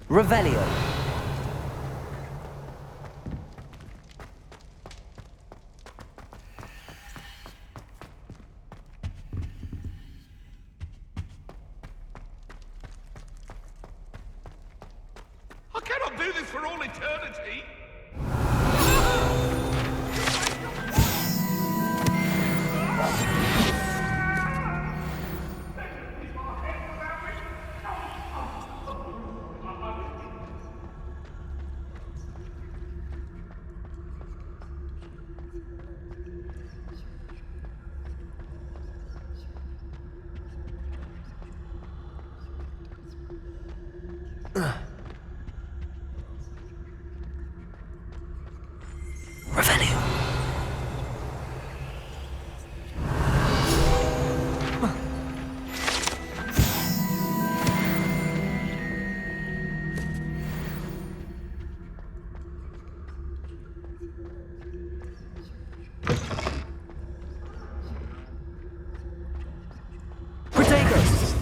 Revelio. I cannot do this for all eternity. Revelio. Protegos.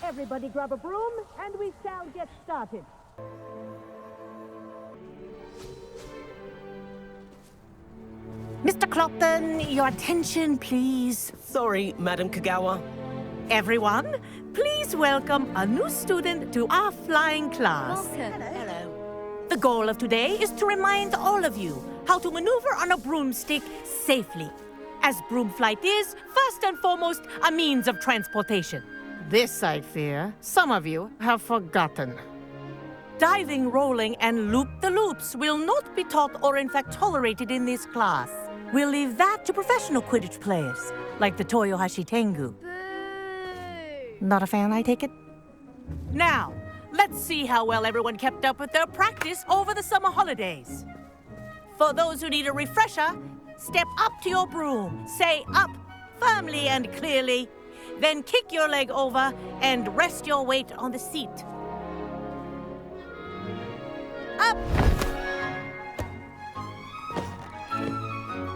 Everybody grab a broom, and we shall get started. Mr. Clopton, your attention, please. Sorry, Madam Kagawa. Everyone, please welcome a new student to our flying class. Hello. The goal of today is to remind all of you how to maneuver on a broomstick safely, as broom flight is, first and foremost, a means of transportation. This, I fear, some of you have forgotten. Diving, rolling, and loop-the-loops will not be taught or in fact tolerated in this class. We'll leave that to professional Quidditch players, like the Toyohashi Tengu. Not a fan, I take it? Now, let's see how well everyone kept up with their practice over the summer holidays. For those who need a refresher, step up to your broom, say up firmly and clearly, then kick your leg over and rest your weight on the seat. Up!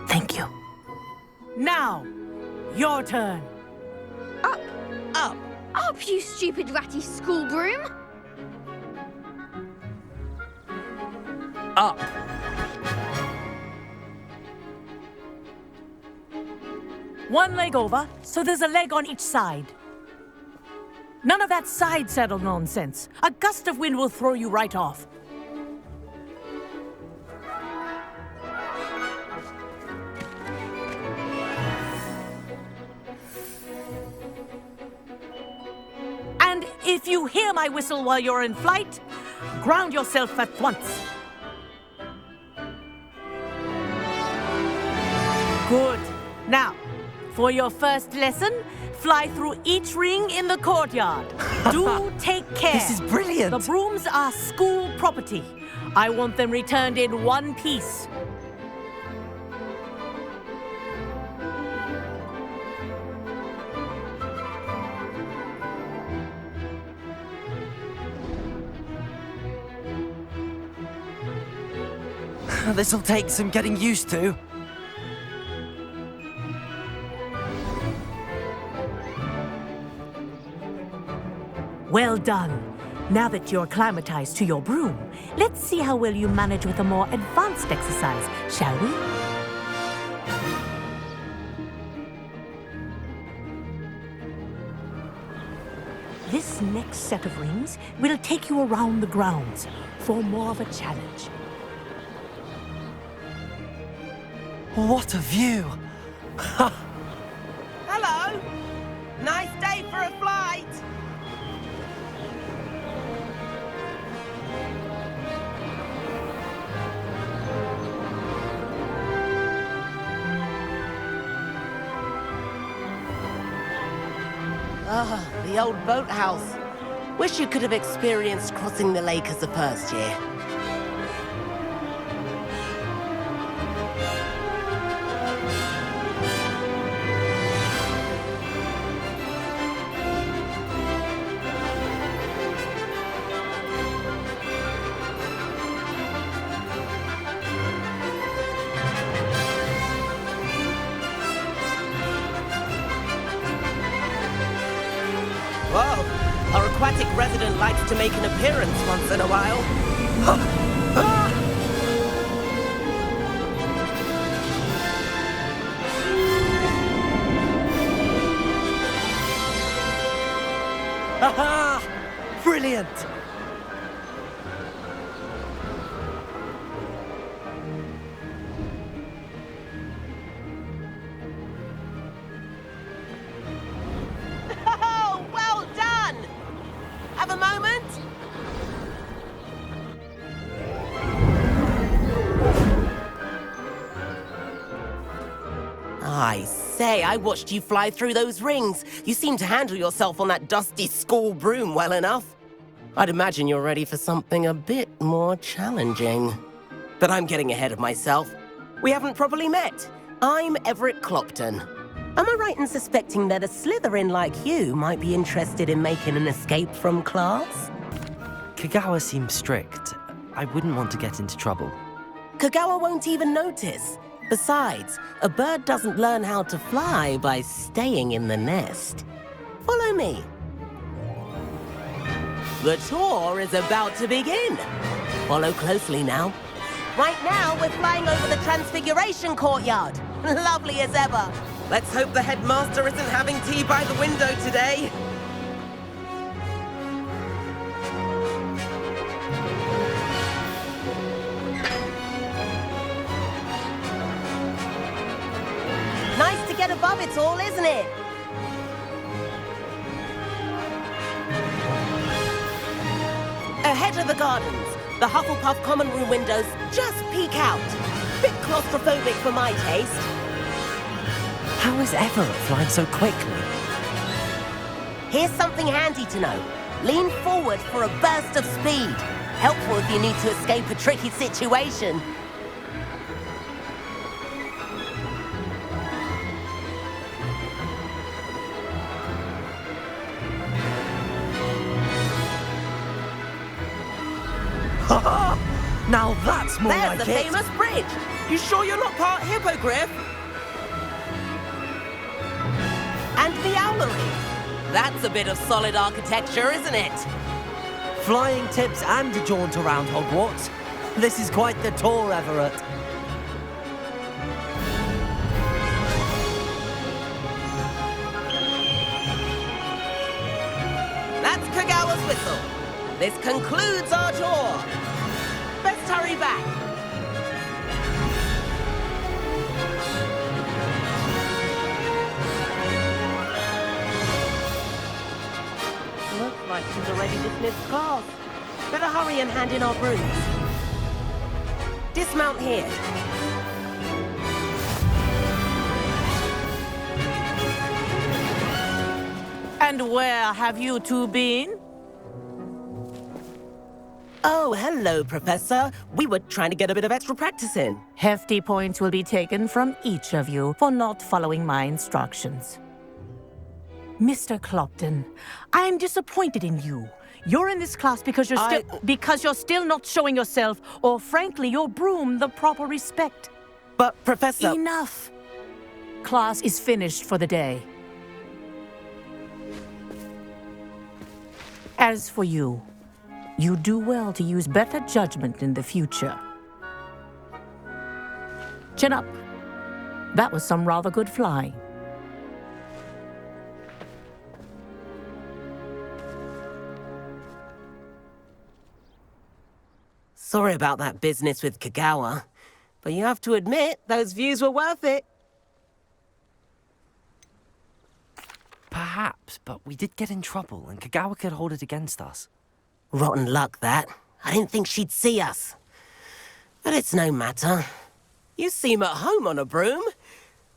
Thank you. Now, your turn. Up, Up. up, you stupid ratty school broom! Up. One leg over, so there's a leg on each side. None of that side saddle nonsense. A gust of wind will throw you right off. And if you hear my whistle while you're in flight, ground yourself at once. Good. Now, for your first lesson, fly through each ring in the courtyard. Do take care. This is brilliant. The brooms are school property. I want them returned in one piece. This'll take some getting used to. Well done. Now that you're acclimatized to your broom, let's see how well you manage with a more advanced exercise, shall we? This next set of rings will take you around the grounds for more of a challenge. What a view! Hello! Nice day for a flight! Ah, the old boathouse. Wish you could have experienced crossing the lake as a first year. Whoa, our aquatic resident likes to make an appearance once in a while. Aha! Brilliant! Oh, well done! Have a moment? I say, I watched you fly through those rings. You seem to handle yourself on that dusty school broom well enough. I'd imagine you're ready for something a bit more challenging. But I'm getting ahead of myself. We haven't properly met. I'm Everett Clopton. Am I right in suspecting that a Slytherin like you might be interested in making an escape from class? Kagawa seems strict. I wouldn't want to get into trouble. Kagawa won't even notice. Besides, a bird doesn't learn how to fly by staying in the nest. Follow me. The tour is about to begin. Follow closely now. Right now, we're flying over the Transfiguration Courtyard. Lovely as ever. Let's hope the headmaster isn't having tea by the window today. Nice to get above it all, isn't it? Ahead of the gardens, the Hufflepuff common room windows just peek out. Bit claustrophobic for my taste. How is Everett flying so quickly? Here's something handy to know. Lean forward for a burst of speed. Helpful if you need to escape a tricky situation. Now that's more There's like the it! famous bridge. You sure you're not part hippogriff? And the owlery. That's a bit of solid architecture, isn't it? Flying tips and a jaunt around Hogwarts. This is quite the tour, Everett. That's Kagawa's whistle. This concludes our tour. Best hurry back. Looks like she's already dismissed class. Better hurry and hand in our brooms. Dismount here. And where have you two been? Oh, hello, Professor. We were trying to get a bit of extra practice in. Hefty points will be taken from each of you for not following my instructions. Mr. Clopton, I'm disappointed in you. You're in this class because you're still not showing yourself, or frankly, your broom the proper respect. But, Professor... Enough. Class is finished for the day. As for you, you do well to use better judgment in the future. Chin up. That was some rather good flying. Sorry about that business with Kagawa, but you have to admit, those views were worth it. Perhaps, but we did get in trouble, and Kagawa could hold it against us. Rotten luck, that. I didn't think she'd see us. But it's no matter. You seem at home on a broom.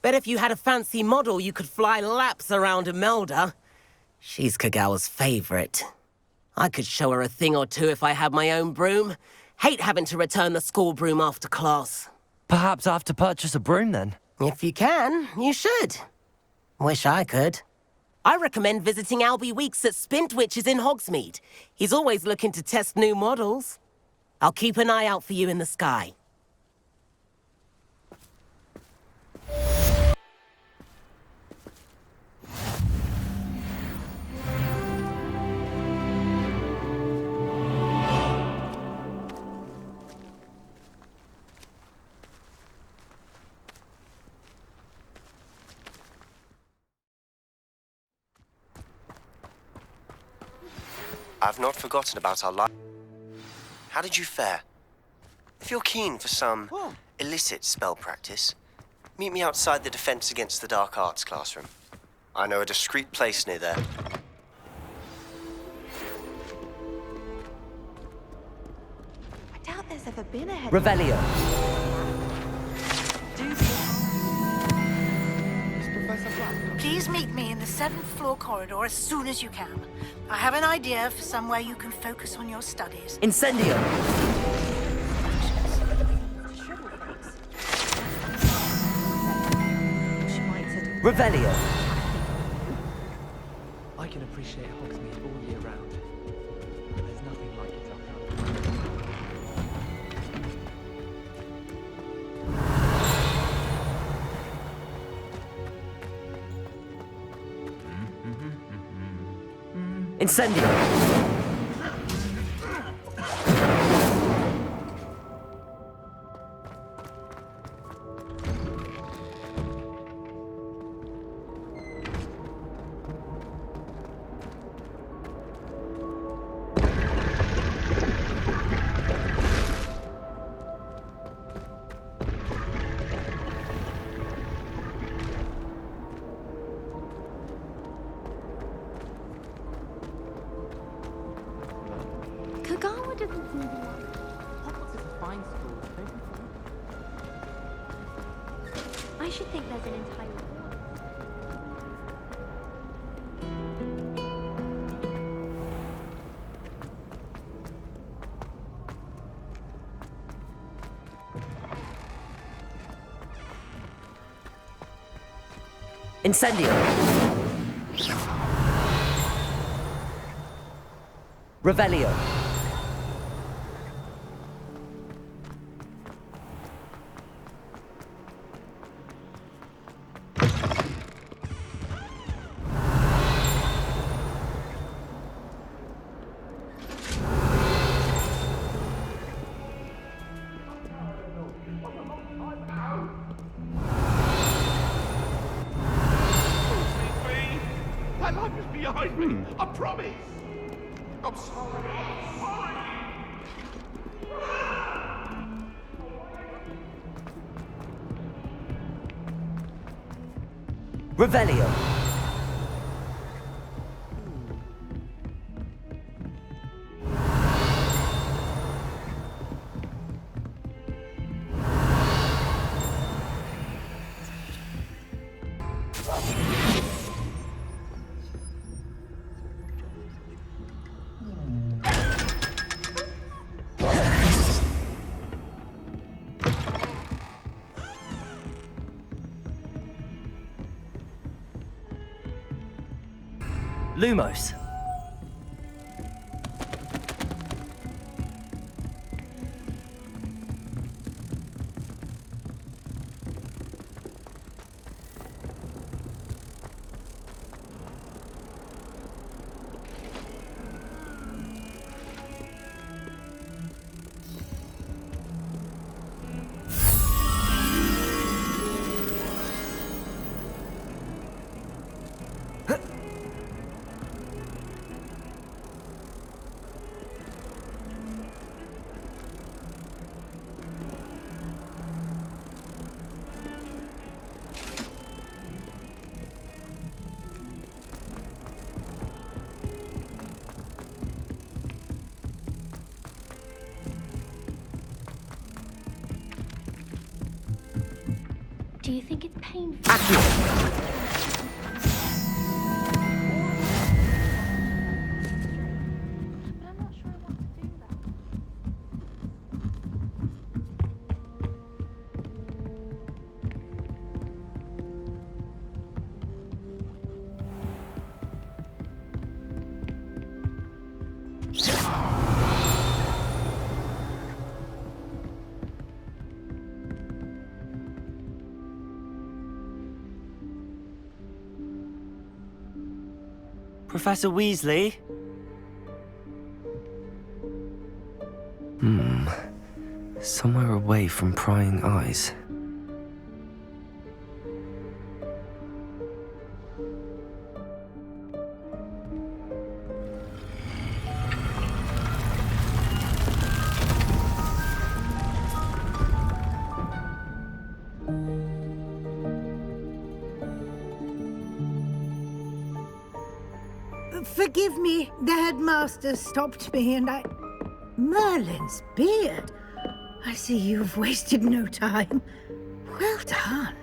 Bet if you had a fancy model, you could fly laps around Imelda. She's Kagawa's favorite. I could show her a thing or two if I had my own broom. Hate having to return the school broom after class. Perhaps I have to purchase a broom then. If you can, you should. Wish I could. I recommend visiting Albie Weeks at Spintwitches in Hogsmeade. He's always looking to test new models. I'll keep an eye out for you in the sky. I've not forgotten about our life. How did you fare? If you're keen for some illicit spell practice, meet me outside the Defense Against the Dark Arts classroom. I know a discreet place near there. I doubt there's ever been a head. Revelio. Please meet me in the 7th floor corridor as soon as you can. I have an idea for somewhere you can focus on your studies. Incendio. Revelio. I can appreciate Hogsmeade all year round. There's nothing like it up here. Incendio. Kagawa doesn't seem to like. Hogwarts is a fine school, don't you think? I should think there's an entire world. Incendio. Revelio. That light was behind me. I promise. I'm sorry. I'm sorry. Revelio. Lumos. Do you think it's painful? Accio. Professor Weasley? Somewhere away from prying eyes. Forgive me, the headmaster stopped me and I... Merlin's beard. I see you've wasted no time. Well done.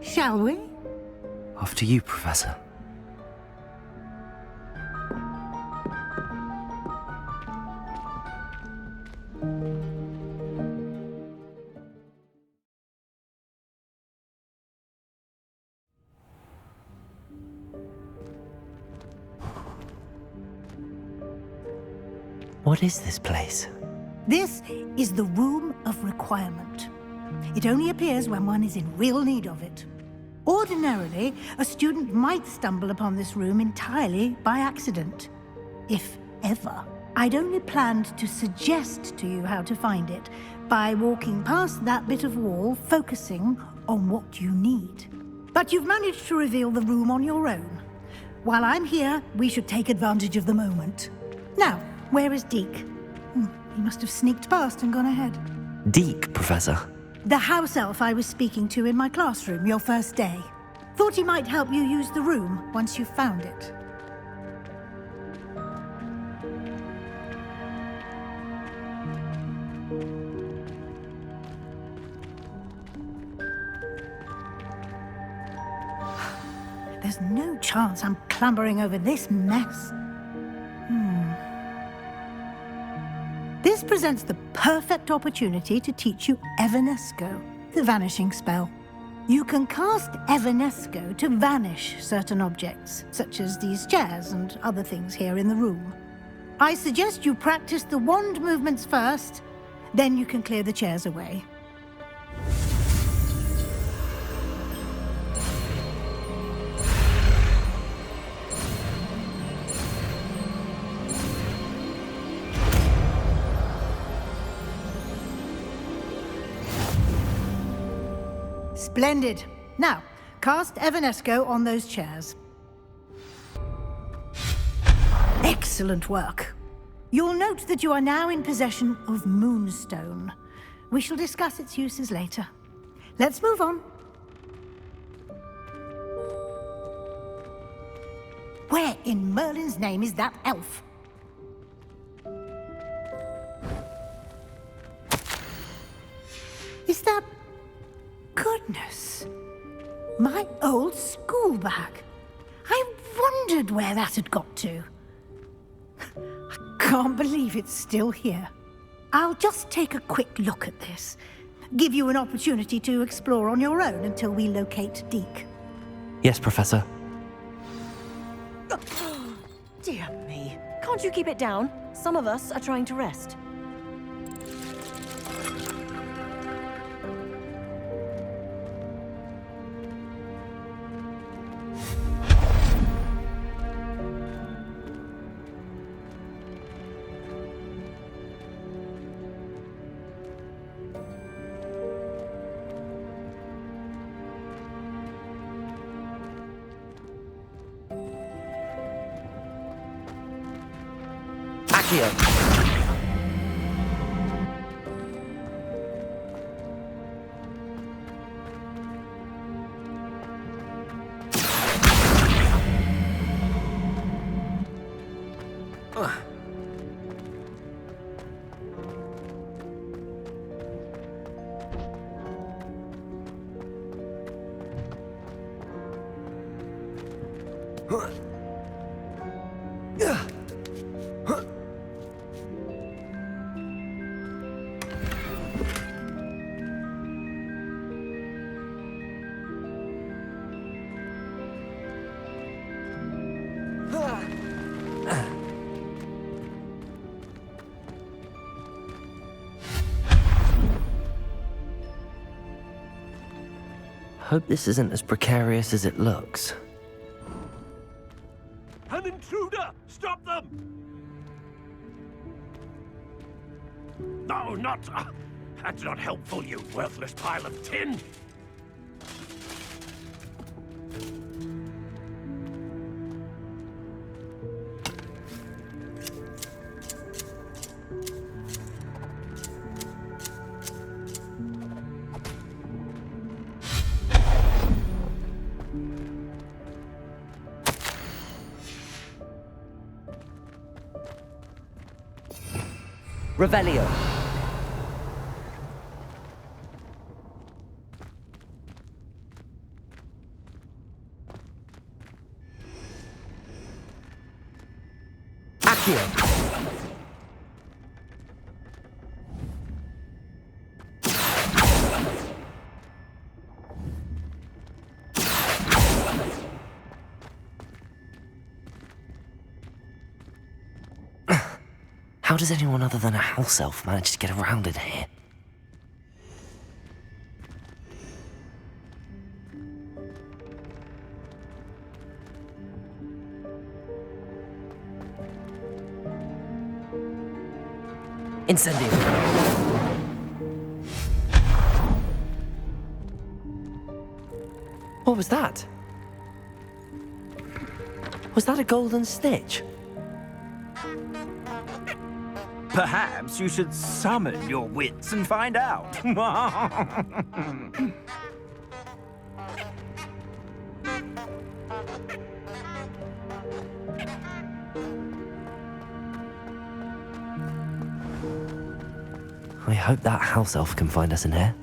Shall we? After you, Professor. What is this place? This is the Room of Requirement. It only appears when one is in real need of it. Ordinarily, a student might stumble upon this room entirely by accident. If ever. I'd only planned to suggest to you how to find it by walking past that bit of wall, focusing on what you need. But you've managed to reveal the room on your own. While I'm here, we should take advantage of the moment. Now, where is Deke? He must have sneaked past and gone ahead. Deke, Professor. The house elf I was speaking to in my classroom your first day. Thought he might help you use the room once you found it. There's no chance I'm clambering over this mess. This presents the perfect opportunity to teach you Evanesco, the vanishing spell. You can cast Evanesco to vanish certain objects, such as these chairs and other things here in the room. I suggest you practice the wand movements first, then you can clear the chairs away. Splendid. Now, cast Evanesco on those chairs. Excellent work. You'll note that you are now in possession of Moonstone. We shall discuss its uses later. Let's move on. Where in Merlin's name is that elf? Is that... Goodness. My old school bag. I wondered where that had got to. I can't believe it's still here. I'll just take a quick look at this. Give you an opportunity to explore on your own until we locate Deke. Yes, Professor. Dear me. Can't you keep it down? Some of us are trying to rest. Hope this isn't as precarious as it looks. Master! Stop them! No, not... that's not helpful, you worthless pile of tin! Revelio. Accio. How does anyone other than a house elf manage to get around in here? Incendio. What was that? Was that a golden snitch? Perhaps you should summon your wits and find out. I hope that house elf can find us in here.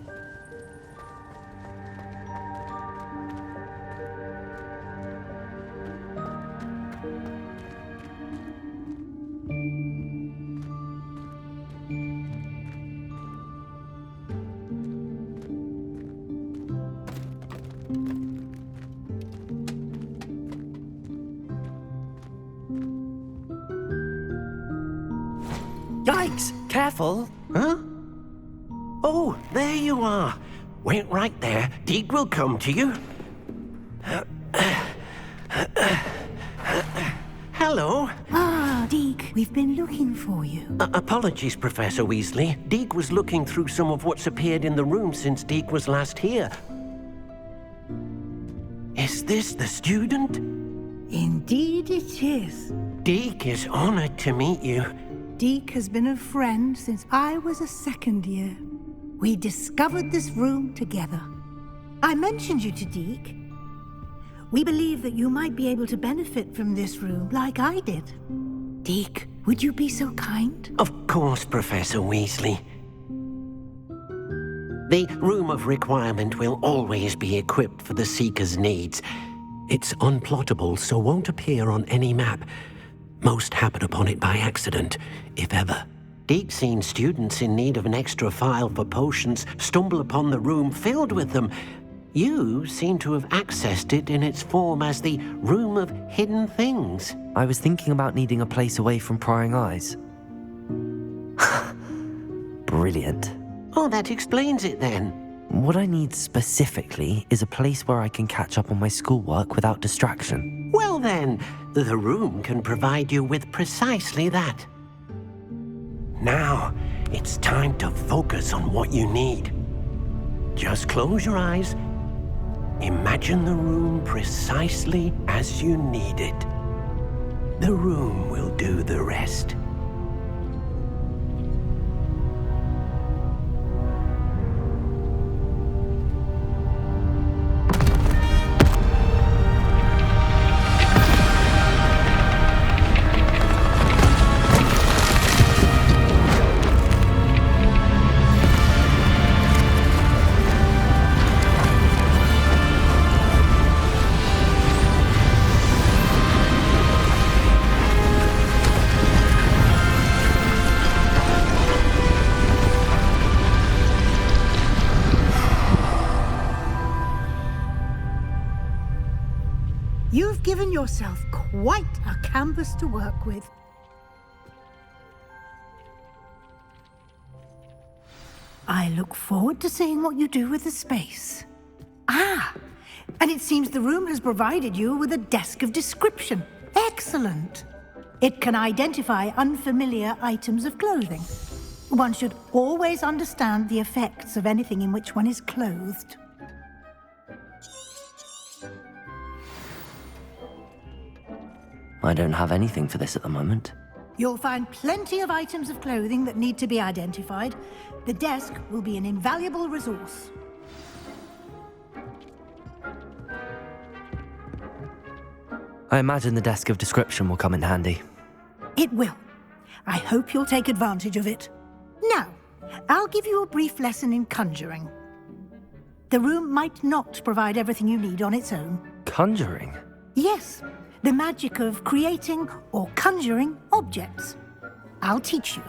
Yikes! Careful! Huh? Oh, there you are. Wait right there. Deek will come to you. Hello. Ah, Deek, we've been looking for you. Apologies, Professor Weasley. Deek was looking through some of what's appeared in the room since Deek was last here. Is this the student? Indeed it is. Deek is honored to meet you. Deek has been a friend since I was a second year. We discovered this room together. I mentioned you to Deek. We believe that you might be able to benefit from this room like I did. Deek, would you be so kind? Of course, Professor Weasley. The Room of Requirement will always be equipped for the Seeker's needs. It's unplottable, so won't appear on any map. Most happen upon it by accident, if ever. Deek's seen students in need of an extra file for potions stumble upon the room filled with them. You seem to have accessed it in its form as the Room of Hidden Things. I was thinking about needing a place away from prying eyes. Brilliant. Oh, that explains it then. What I need specifically is a place where I can catch up on my schoolwork without distraction. Well then, the room can provide you with precisely that. Now, it's time to focus on what you need. Just close your eyes. Imagine the room precisely as you need it. The room will do the rest. You've given yourself quite a canvas to work with. I look forward to seeing what you do with the space. Ah, and it seems the room has provided you with a desk of description. Excellent. It can identify unfamiliar items of clothing. One should always understand the effects of anything in which one is clothed. I don't have anything for this at the moment. You'll find plenty of items of clothing that need to be identified. The desk will be an invaluable resource. I imagine the desk of description will come in handy. It will. I hope you'll take advantage of it. Now, I'll give you a brief lesson in conjuring. The room might not provide everything you need on its own. Conjuring? Yes, the magic of creating or conjuring objects. I'll teach you.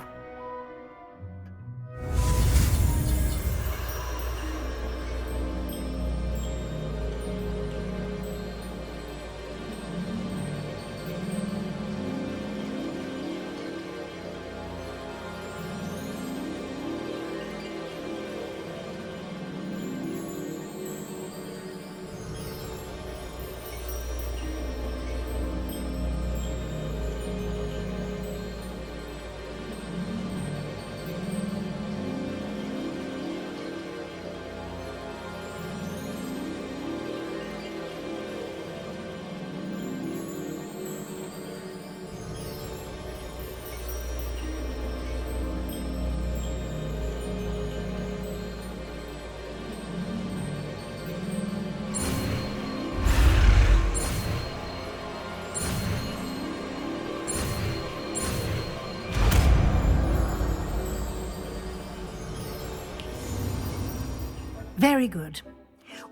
Very good.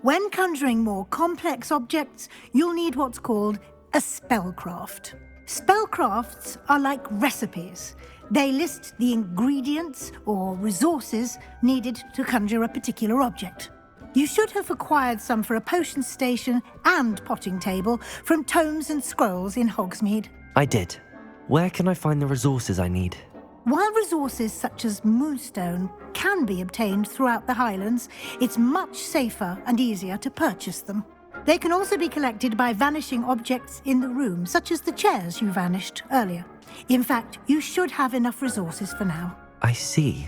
When conjuring more complex objects, you'll need what's called a spellcraft. Spellcrafts are like recipes. They list the ingredients or resources needed to conjure a particular object. You should have acquired some for a potion station and potting table from tomes and scrolls in Hogsmeade. I did. Where can I find the resources I need? While resources such as moonstone can be obtained throughout the Highlands, it's much safer and easier to purchase them. They can also be collected by vanishing objects in the room, such as the chairs you vanished earlier. In fact, you should have enough resources for now. I see.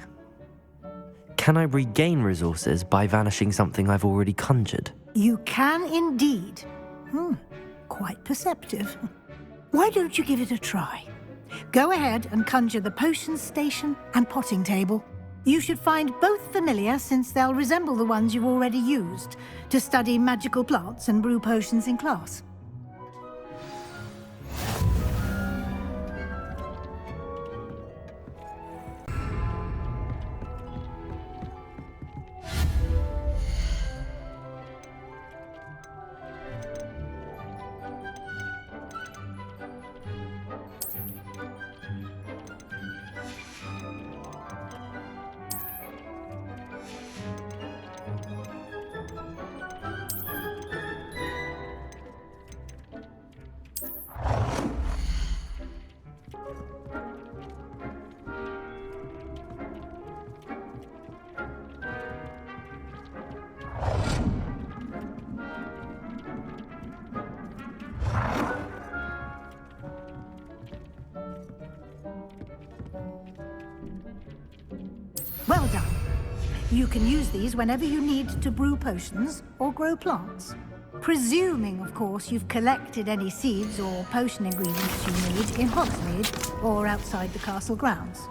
Can I regain resources by vanishing something I've already conjured? You can indeed. Quite perceptive. Why don't you give it a try? Go ahead and conjure the potion station and potting table. You should find both familiar, since they'll resemble the ones you've already used to study magical plants and brew potions in class. Well done. You can use these whenever you need to brew potions or grow plants. Presuming, of course, you've collected any seeds or potion ingredients you need in Hogsmeade or outside the castle grounds.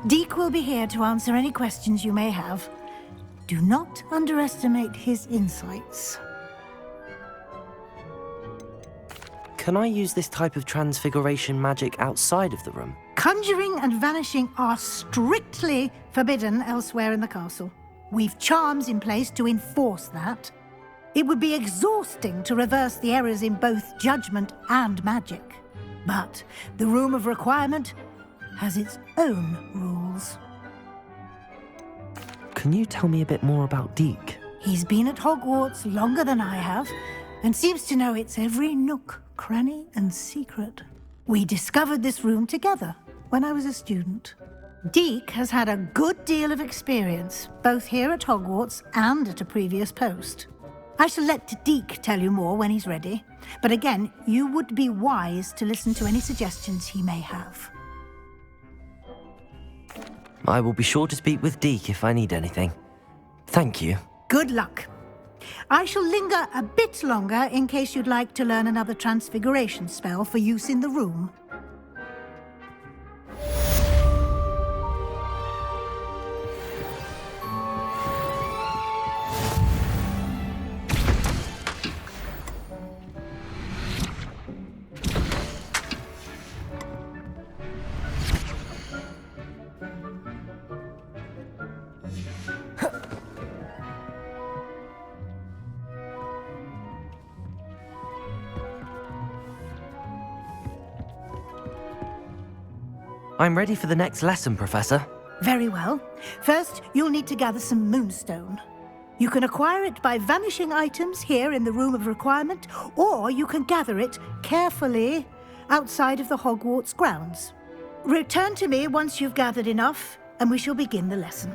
Deek will be here to answer any questions you may have. Do not underestimate his insights. Can I use this type of transfiguration magic outside of the room? Conjuring and vanishing are strictly forbidden elsewhere in the castle. We've charms in place to enforce that. It would be exhausting to reverse the errors in both judgment and magic. But the Room of Requirement has its own rules. Can you tell me a bit more about Deek? He's been at Hogwarts longer than I have, and seems to know its every nook, cranny, and secret. We discovered this room together when I was a student. Deek has had a good deal of experience, both here at Hogwarts and at a previous post. I shall let Deke tell you more when he's ready. But again, you would be wise to listen to any suggestions he may have. I will be sure to speak with Deke if I need anything. Thank you. Good luck. I shall linger a bit longer in case you'd like to learn another transfiguration spell for use in the room. I'm ready for the next lesson, Professor. Very well. First, you'll need to gather some moonstone. You can acquire it by vanishing items here in the Room of Requirement, or you can gather it carefully outside of the Hogwarts grounds. Return to me once you've gathered enough, and we shall begin the lesson.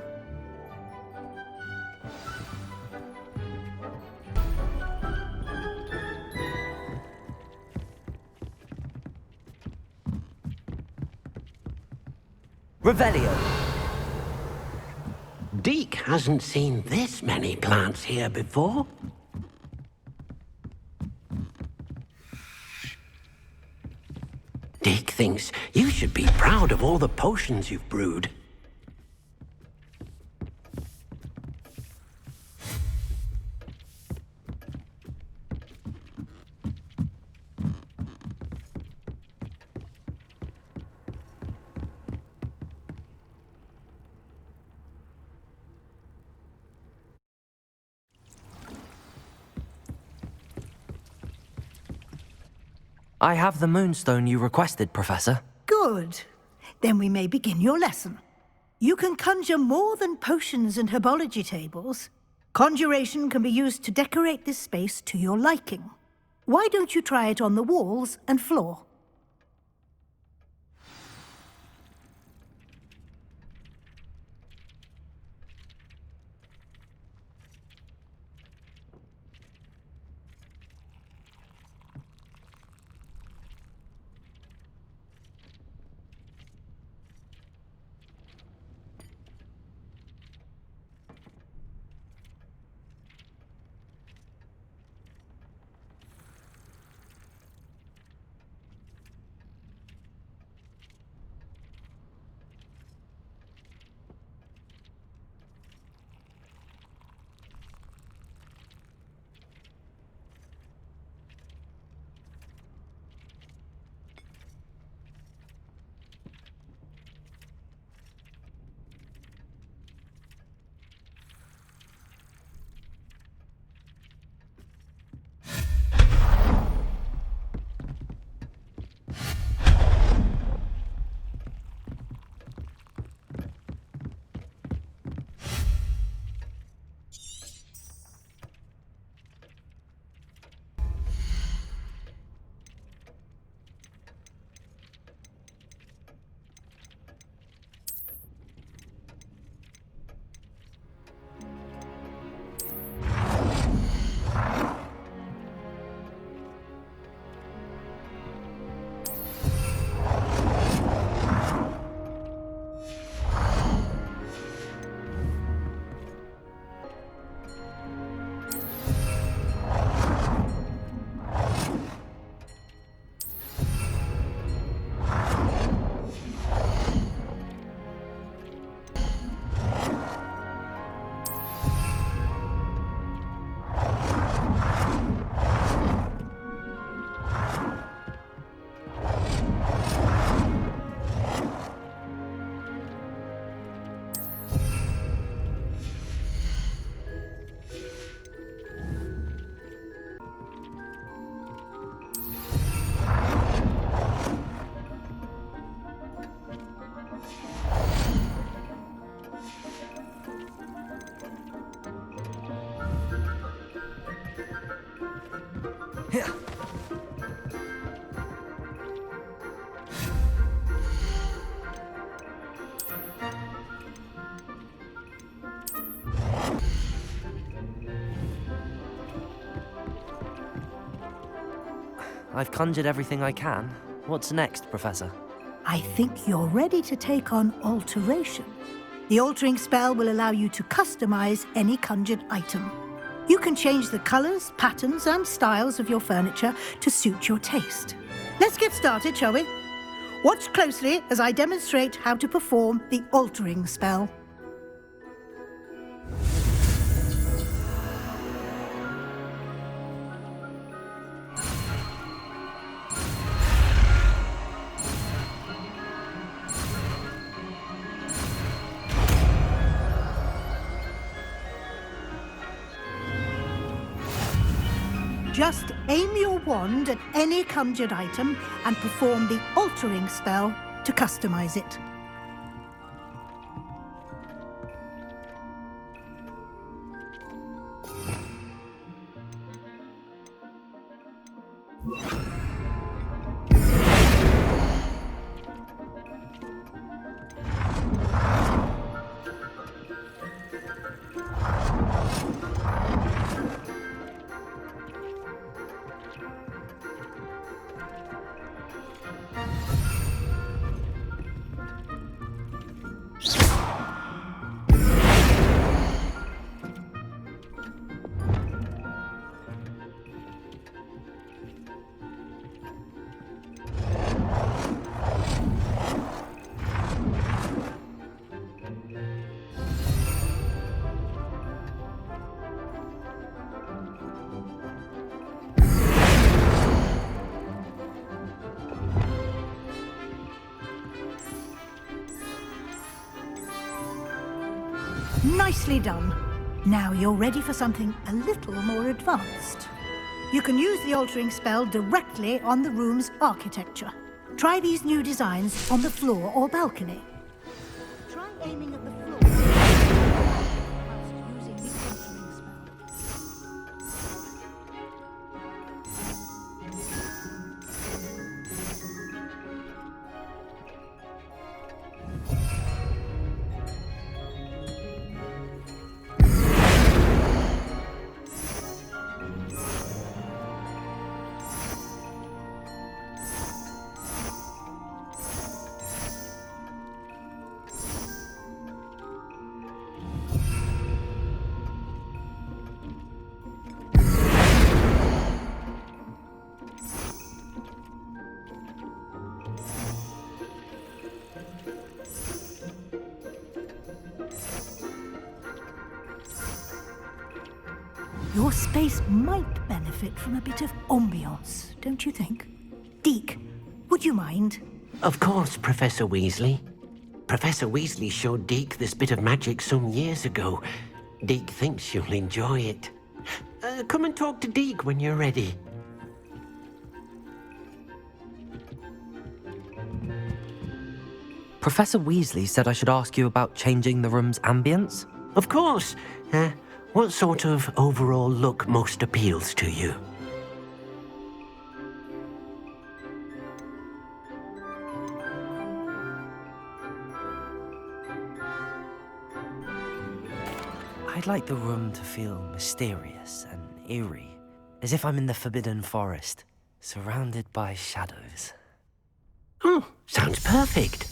Revelio. Deke hasn't seen this many plants here before. Deke thinks you should be proud of all the potions you've brewed. I have the moonstone you requested, Professor. Good. Then we may begin your lesson. You can conjure more than potions and herbology tables. Conjuration can be used to decorate this space to your liking. Why don't you try it on the walls and floor? I've conjured everything I can. What's next, Professor? I think you're ready to take on alteration. The altering spell will allow you to customize any conjured item. You can change the colors, patterns, and styles of your furniture to suit your taste. Let's get started, shall we? Watch closely as I demonstrate how to perform the altering spell. Just aim your wand at any conjured item and perform the altering spell to customize it. Nicely done. Now you're ready for something a little more advanced. You can use the altering spell directly on the room's architecture. Try these new designs on the floor or balcony. Try aiming at the floor whilst using the altering spell. Your space might benefit from a bit of ambiance, don't you think? Deke, would you mind? Of course, Professor Weasley. Professor Weasley showed Deke this bit of magic some years ago. Deke thinks you'll enjoy it. Come and talk to Deke when you're ready. Professor Weasley said I should ask you about changing the room's ambience? Of course. What sort of overall look most appeals to you? I'd like the room to feel mysterious and eerie, as if I'm in the Forbidden Forest, surrounded by shadows. Oh, sounds perfect.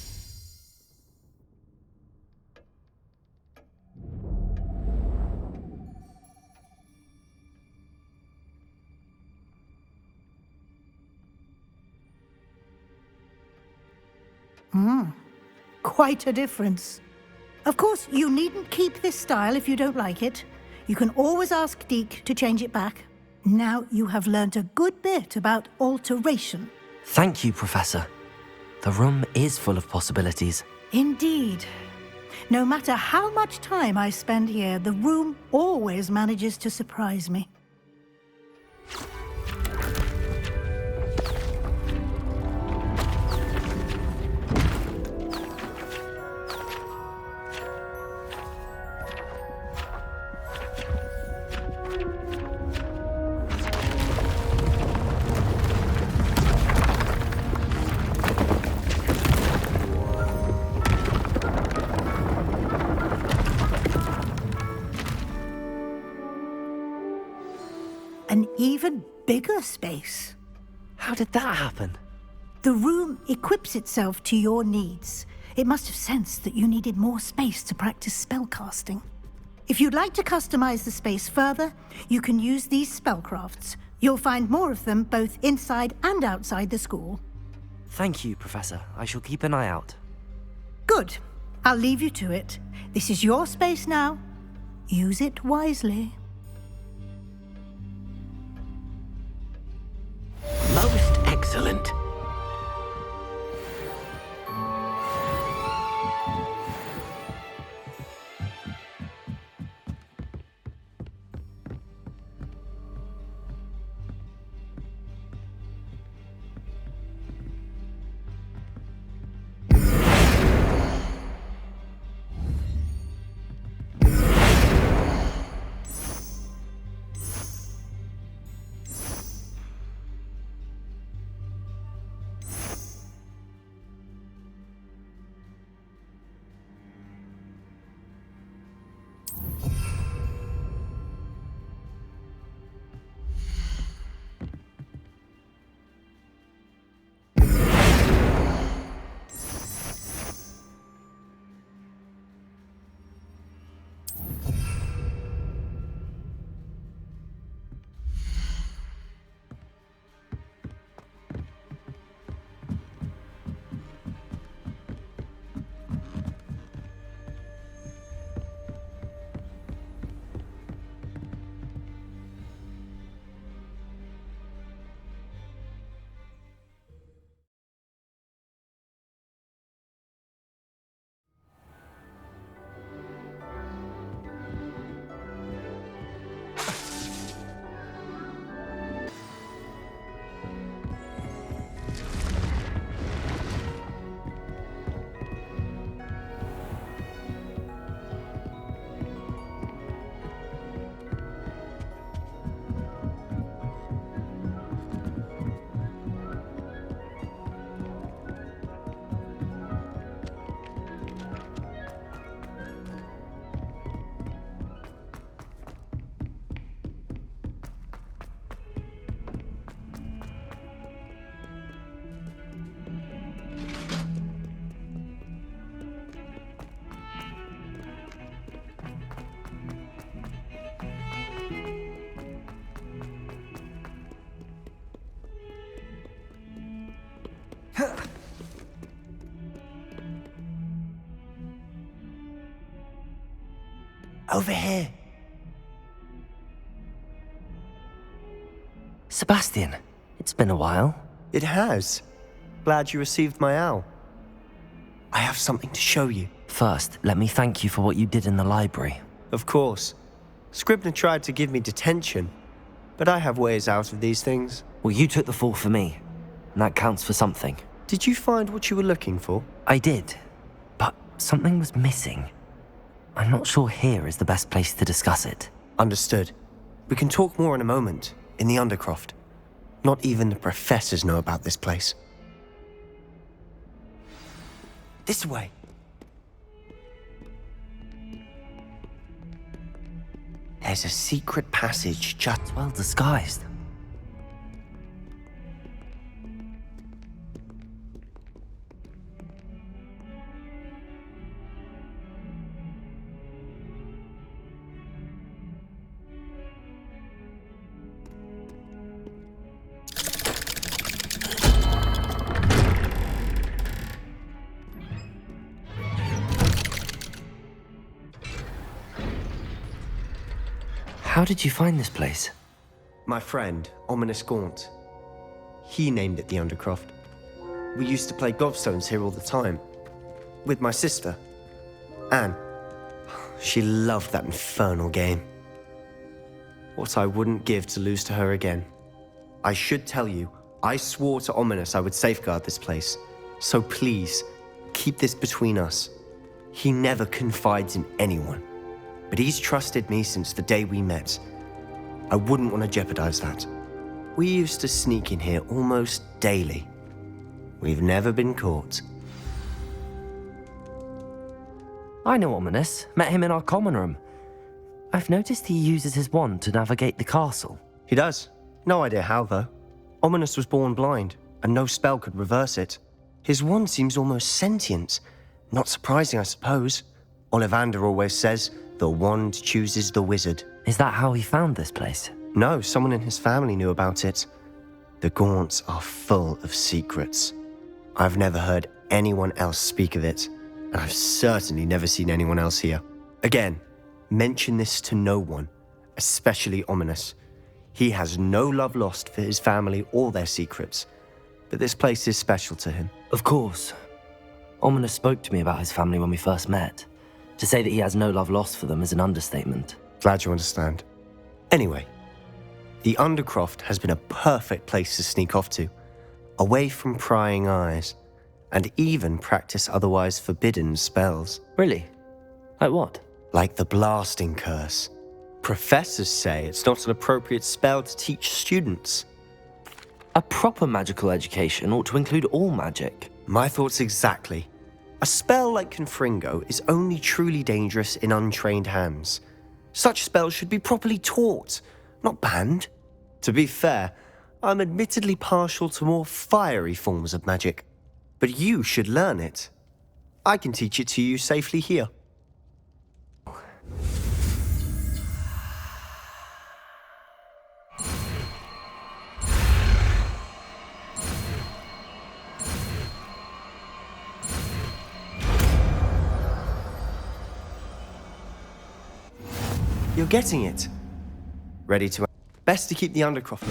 Quite a difference. Of course, you needn't keep this style if you don't like it. You can always ask Deke to change it back. Now you have learnt a good bit about alteration. Thank you, Professor. The room is full of possibilities. Indeed. No matter how much time I spend here, the room always manages to surprise me. An even bigger space. How did that happen? The room equips itself to your needs. It must have sensed that you needed more space to practice spellcasting. If you'd like to customize the space further, you can use these spellcrafts. You'll find more of them both inside and outside the school. Thank you, Professor. I shall keep an eye out. Good. I'll leave you to it. This is your space now. Use it wisely. Most excellent. Over here. Sebastian, it's been a while. It has. Glad you received my owl. I have something to show you. First, let me thank you for what you did in the library. Of course. Scribner tried to give me detention, but I have ways out of these things. Well, you took the fall for me, and that counts for something. Did you find what you were looking for? I did, but something was missing. I'm not sure here is the best place to discuss it. Understood. We can talk more in a moment, in the Undercroft. Not even the professors know about this place. This way. There's a secret passage just well disguised. How did you find this place? My friend, Ominous Gaunt. He named it the Undercroft. We used to play gobstones here all the time. With my sister, Anne. She loved that infernal game. What I wouldn't give to lose to her again. I should tell you, I swore to Ominous I would safeguard this place. So please, keep this between us. He never confides in anyone. But he's trusted me since the day we met. I wouldn't want to jeopardize that. We used to sneak in here almost daily. We've never been caught. I know Ominous. Met him in our common room. I've noticed he uses his wand to navigate the castle. He does. No idea how, though. Ominous was born blind, and no spell could reverse it. His wand seems almost sentient. Not surprising, I suppose. Ollivander always says, the wand chooses the wizard. Is that how he found this place? No, someone in his family knew about it. The Gaunts are full of secrets. I've never heard anyone else speak of it, and I've certainly never seen anyone else here. Again, mention this to no one, especially Ominous. He has no love lost for his family or their secrets, but this place is special to him. Of course. Ominous spoke to me about his family when we first met. To say that he has no love lost for them is an understatement. Glad you understand. Anyway, the Undercroft has been a perfect place to sneak off to, away from prying eyes, and even practice otherwise forbidden spells. Really? Like what? Like the blasting curse. Professors say it's not an appropriate spell to teach students. A proper magical education ought to include all magic. My thoughts exactly. A spell like Confringo is only truly dangerous in untrained hands. Such spells should be properly taught, not banned. To be fair, I'm admittedly partial to more fiery forms of magic, but you should learn it. I can teach it to you safely here. You're getting it. Ready to... Best to keep the Undercroft.